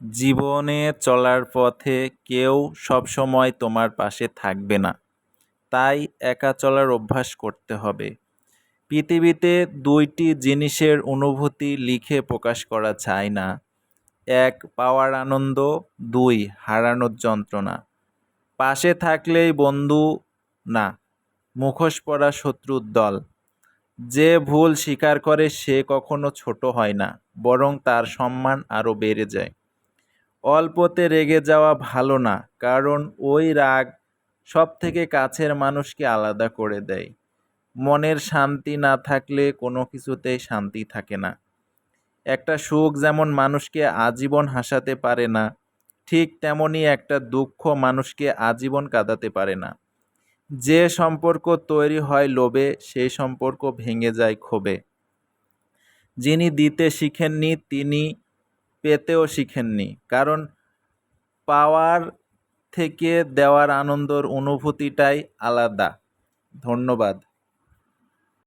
জীবনে চলার পথে কেউ সবসময় তোমার পাশে থাকবে না, তাই একা চলার অভ্যাস করতে হবে। পৃথিবীতে দুইটি জিনিসের অনুভূতি লিখে প্রকাশ করা যায় না। এক, পাওয়ার আনন্দ। দুই, হারানোর যন্ত্রণা। পাশে থাকলেই বন্ধু না, মুখোশ পরা শত্রুর দল। যে ভুল স্বীকার করে সে কখনো ছোট হয় না, বরং তার সম্মান আরও বেড়ে যায়। অল্পতে রেগে যাওয়া ভালো না, কারণ ওই রাগ সবথেকে কাছের মানুষকে আলাদা করে দেয়। মনের শান্তি না থাকলে কোনো কিছুতেই শান্তি থাকে না। একটা সুখ যেমন মানুষকে আজীবন হাসাতে পারে না, ঠিক তেমনি একটা দুঃখ মানুষকে আজীবন কাঁদাতে পারে না। যে সম্পর্ক তৈরি হয় লোভে, সেই সম্পর্ক ভেঙে যায় ক্ষোভে। যিনি দিতে শিখেননি তিনি পেতেও শিখেননি, কারণ পাওয়ার থেকে দেওয়ার আনন্দর অনুভূতিটাই আলাদা। ধন্যবাদ।